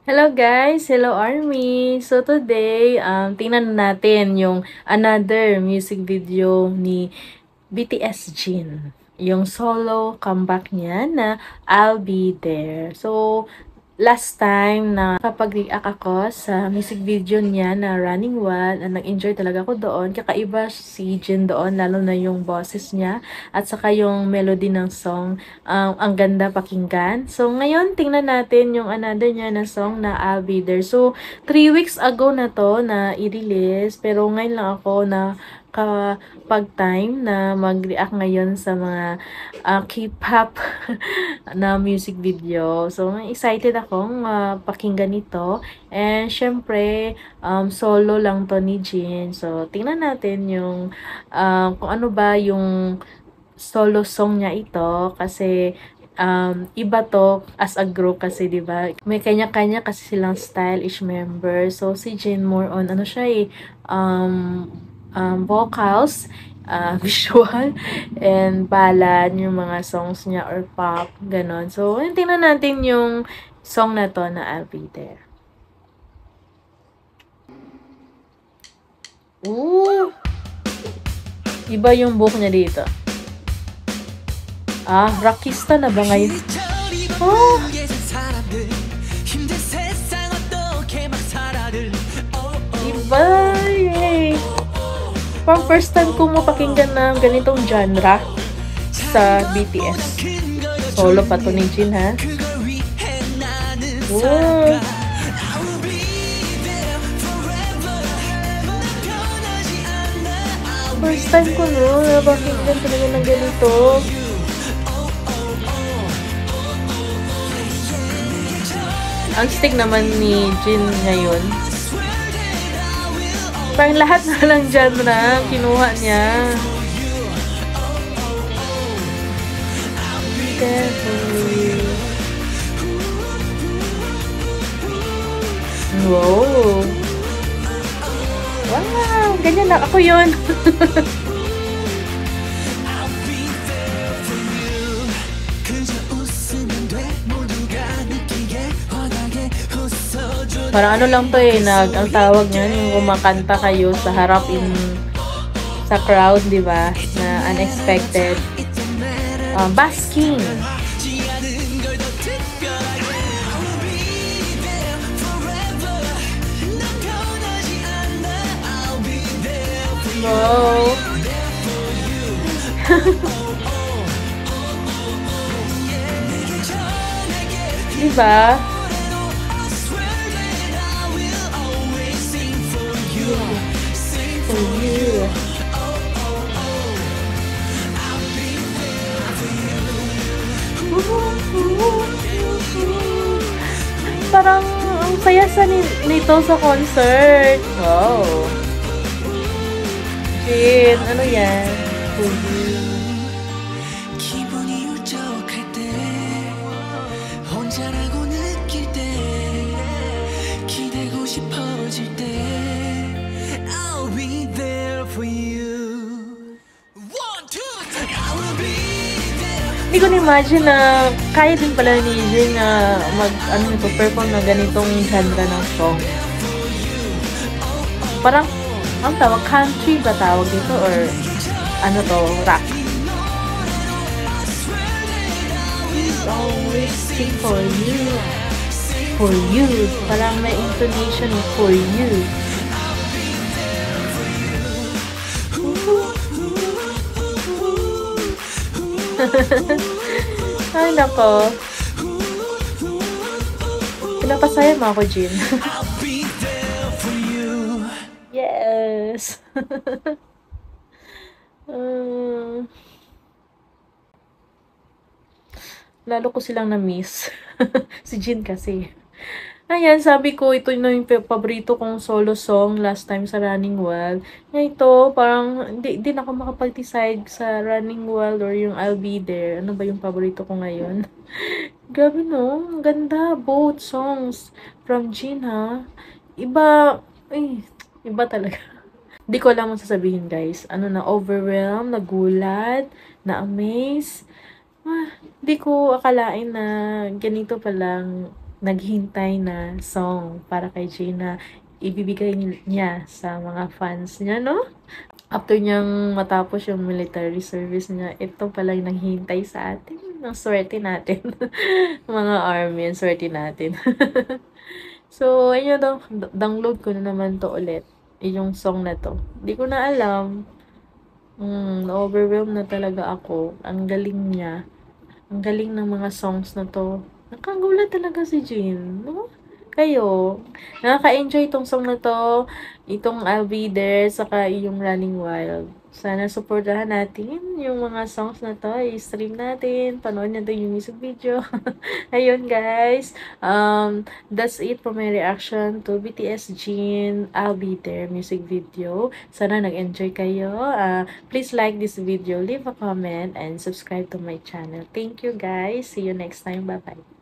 Hello guys! Hello Army! So today, tingnan natin yung another music video ni BTS Jin. Yung solo comeback niya na I'll Be There. So, last time na kapag-react ako sa music video niya na Running Wild, nag-enjoy talaga ako doon. Kakaiba si Jin doon, lalo na yung boses niya at saka yung melody ng song. Ang ganda pakinggan. So, ngayon, tingnan natin yung another niya na song na I'll Be There. So, 3 weeks ago na to na i-release, pero ngayon lang ako na kapag time na mag-react ngayon sa mga K-pop na music video. So, excited akong pakinggan ito. And, syempre, solo lang to ni Jin. So, tingnan natin yung kung ano ba yung solo song niya ito. Kasi, iba to as a group kasi, di ba? May kanya-kanya kasi silang style each member. So, si Jin more on, ano siya vocals, visual, and ballad, yung mga songs niya or pop, ganon. So, tingnan natin yung song na to na I'll Be There. Ooh! Iba yung book niya dito. Rockista na ba ngayon? Oh! Iba! Yay! Pang first time ko mapakinggan ng ganitong genre sa BTS. Solo pa to ni Jin, ha? Ooh! First time ko napakinggan talaga ng ganito. Ang stick naman ni Jin ngayon. Parang lahat na lang genre kinuha niya. Wow! Wow! Ganyan lang. Ako yun. Parang ano lang to ang tawag niyan, yung kumakanta kayo sa harap sa crowd, di ba? Na unexpected. Basking. Wow. Diba? For you. Parang ang saya nito sa concert. Wow. Jin, ano yan? For you. Hindi ko na-imagine na kaya din pala ni Jin na perform na ganitong genre ng song. Parang, ang tawag, country ba tawag dito? Or, ano to, rock? He's always sing for you. For you. Parang may intonation for you. Ay, nako. Pinapasaya mo ako, Jin. Yes! Lalo ko silang na-miss. Si Jin kasi. Ayan, sabi ko, ito na yung paborito kong solo song last time sa Running Wild. Ngayon ito, parang hindi na ako makapag-decide sa Running Wild or yung I'll Be There. Ano ba yung paborito ko ngayon? Grabe no, ang ganda. Both songs from Jin, ha? Iba, iba talaga. Hindi ko alam sasabihin, guys. Ano na, overwhelmed, nagulat, na-amaze. Hindi ko akalain na ganito palang naghintay na song para kay Jane na ibibigay niya sa mga fans niya, no? After niyang matapos yung military service niya, ito pala yung naghihintay sa atin. Ang swerte natin. Mga army, ang swerte natin. So, ayun, download ko na naman to ulit. Yung song na to. Hindi ko na alam. Na-overwhelm na talaga ako. Ang galing niya. Ang galing ng mga songs na to. Nakagulat talaga si Jin, no? Kayo, nakaka-enjoy itong song na to, itong I'll Be There, saka yung Running Wild. Sana supportahan natin yung mga songs na to, i-stream natin, panood natin yung music video. Ayun guys, that's it for my reaction to BTS Jin, I'll Be There music video. Sana nag-enjoy kayo. Please like this video, leave a comment, and subscribe to my channel. Thank you guys. See you next time. Bye-bye.